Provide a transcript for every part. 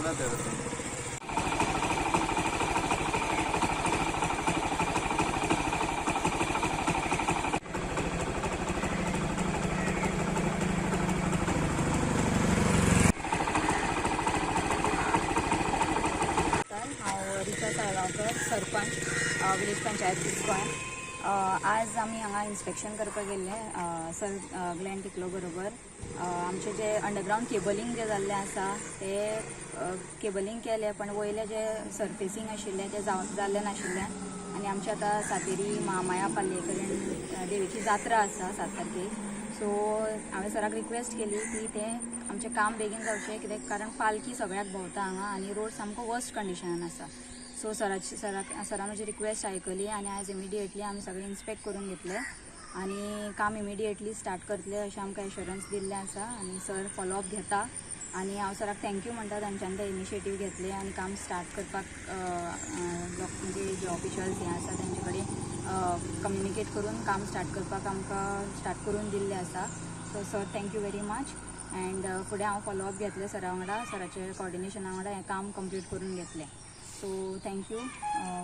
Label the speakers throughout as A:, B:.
A: ना तेरस
B: रिचा साळगांवकर सरपंच विलेज पंचायत तिसकोय. आज आम्ही हांगा इन्स्पेक्शन करपाक गेल्ले सर ग्लॅन टिकलो बरोबर. आमचे जे अंडरग्राउंड केबलिंग जे जाल्लें आसा ते केबलिंग केले, पण वयले जे सरफेसिंग आशिल्ले ते जाल्ले नाशिल्ले. आनी आमचे आतां सातेरी महामाया पालयेकडेन देवीची जात्रा आसा 7 तारखेक. सो हांवें सराक रिक्वेस्ट केली की ते आमचें काम बेगीन जावचें, कित्याक कारण पालखी सगळ्याक भोंवता हांगा आनी रोड सामको वर्स्ट कंडिशनान आसा. सो सरान म्हजी रिक्वेस्ट आयकली आनी आयज इमिडिएटली आमी सगळें इन्स्पेक्ट करून घेतले आनी काम इमिडिएटली स्टार्ट करतले अशें आमकां एश्युरन्स दिल्लें आसा. आनी सर फॉलोअप घेता आनी हांव सराक थँक्यू म्हणटा तांच्यानी ते इनिशिएटीव घेतले आनी काम स्टार्ट करपाक म्हणजे जे ऑफिशल्स हे आसा तेंचे कडेन कम्युनिकेट करून काम स्टार्ट करपाक आमकां स्टार्ट करून दिल्लें आसा. So sir thank you very much. And फुडें हांव फॉलोअप घेतले सरा वांगडा, सराचे कोऑर्डिनेशना वांगडा हें काम कंप्लीट करून घेतलें. So thank you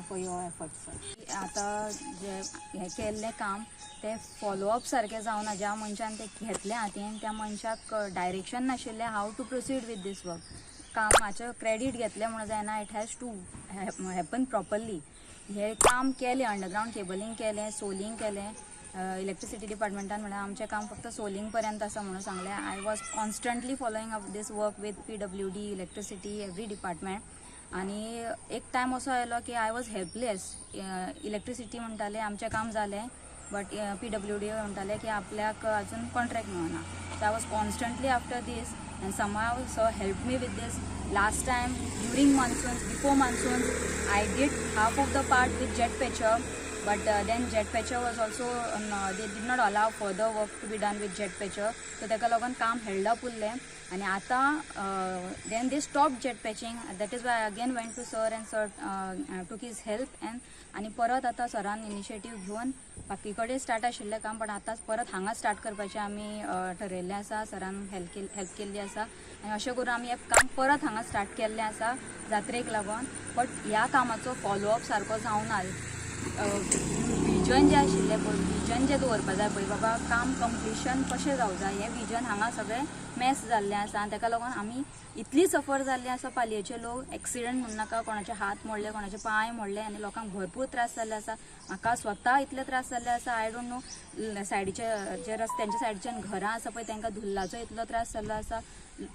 B: for your efforts sir. आतां जे हें केल्लें काम ते फॉलोअप सारकें जावना. ज्या मनशान ते घेतलें हातीन त्या मनशाक डायरेक्शन नाशिल्लें how to proceed with this work. कामाचें क्रेडीट घेतलें म्हणून जायना, it has to happen properly. हे काम केलें, अंडरग्राउंड केबलिंग केलें, सोलिंग केलें. इलेक्ट्रिसिटी डिपार्टमेंटान म्हळ्यार आमचें काम फक्त सोलिंग पर्यंत आसा म्हणून सांगलें. I was constantly following up this work with PWD, electricity, every department. आनी एक टायम असो आयलो की आय वॉज हेल्पलेस. इलेक्ट्रिसिटी म्हणटाले आमचें काम जालें, बट PWD म्हणटाले की आपल्याक अजून कॉन्ट्रॅक्ट मेळना. So I was constantly after this and somehow so help me with this. Last time during monsoons, before monsoons, I did half of the part with jet patcher, but then jet patcher was also they did not allow further work to be done with jet patcher. So ताका लागून काम held up उरलें आनी आतां then they stopped jet patching. That is why I again went to sir and sir took his help आनी परत आतां सरान इनिशिएटीव घेवन बाकी कडेन स्टार्ट आशिल्लें काम, पण आतां परत हांगा स्टार्ट करपाचें आमी ठरयल्लें आसा. सरान हेल्प केल्ली आसा आनी अशें करून आमी हें काम परत हांगा स्टार्ट केल्लें आसा जात्रेक लागून. बट ह्या कामाचो फॉलोअप सारको जावना. विजन जे आशिल्लें पळय, विजन जे दवरपा जाय पळय बाबा, काम कंप्लिशन कशें जावं जाय हें विजन हांगा सगळें मॅस जाल्लें आसा. आनी ताका लागून आमी इतली सफर जाल्लीं आसा पालयेचे लोक. एक्सिडंट म्हणूं नाका, कोणाचे हात मोडले, कोणाचे पांय मोडले आनी लोकांक भरपूर त्रास जाल्ले आसा. म्हाका स्वता इतले त्रास जाल्ले आसा. आय डोंट नो सायडीचे जे रस्त्यांच्या सायडीच्यान घरां आसा पळय तांकां धुल्लाचो इतलो त्रास जाल्लो आसा.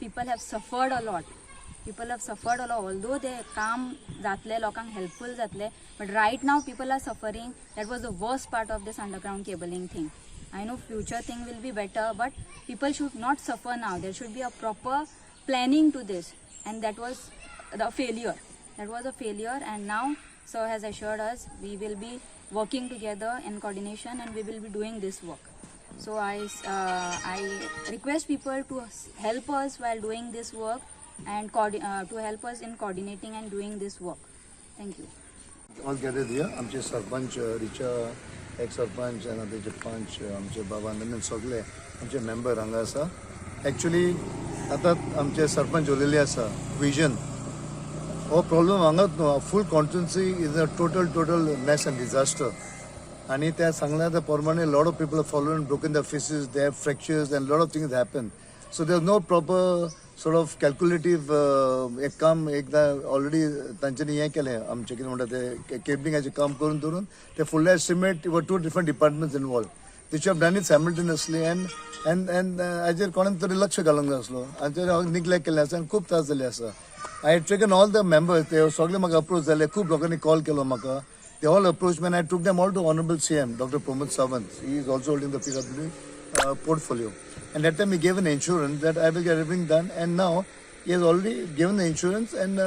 B: People have suffered a lot. People have suffered a lot, although they काम जातले लोकांक हेल्पफुल जातले, but right now people are suffering. That was the worst part of this underground cabling thing. I know future thing will be better, but people should not suffer now. There should be a proper planning to this, and that was the failure. That was a failure, and now sir has assured us we will be working together in coordination and we will be doing this work. So I request people to help us while doing this work and to help us in coordinating and doing this work. Thank you.
C: All gathered here. आमचे सरपंच रिचा, एक सरपंच आनी तेजे पंच आमचे बाबा नंदन सगळे आमचे member हांगा आसा. एक्चुअली आतां आमचे सरपंच उलयल्ले आसा विजन. हो प्रॉब्लम हांगाच न्हू, full constituency is a total mess and disaster. आनी त्या सांगल्या त्या प्रमाणे lot of people are fallen broken the faces, they have fractures and lot of things happen. So there is no proper sort of calculative एक काम एकदा already तांच्यांनी हें केलें. आमचें कितें म्हणटा तें केबलिंगाचें काम करून दवरून ते फुडले एस्टिमेट वर 2 different डिपार्टमेंट्स इनवॉल्व. तेचे डन इट सायमल्टेनियसली एंड हाजेर कोणाक तरी लक्ष घालूंक जाय आसलो आनी ते हांव निग्लेक्ट केल्लें आसा आनी खूब त्रास जाल्ले आसा. I had taken all the members, ते सगळे म्हाका अप्रोच जाले. खूब लोकांनी कॉल केलो म्हाका. They all approach man. I took them all to honourable CM Dr. Pramod Sawant. He is also holding the PWD portfolio. And that time he gave an insurance that I will get everything done. And now he has already given the insurance, and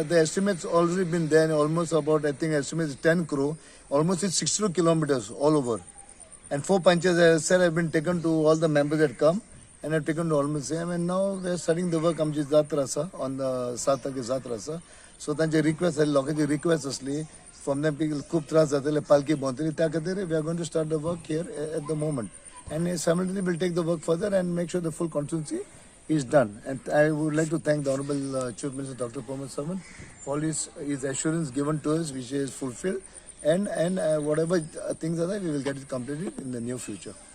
C: the estimates already been there. Almost about, I think, estimates 10 crore. Almost it's 62 kilometers all over. And 4 punches, as I said, have been taken to all the members that come, and have taken to almost same. And now we are starting the work. आमची जात्रा आसा on the 7 तारखेक जात्रा आसा. So तांचे request आसली, लोकांची request आसली. From them people खूब त्रास जातले पालखी भोंवतली. त्या खातीर we are going to start the work here at the moment. And simultaneously we'll take the work further and make sure the full constituency is done. And I would like to thank the Honorable Chief Minister Dr. Pramod Savan for his assurance given to us, which is fulfilled. And whatever things are there, we will get it completed in the near future.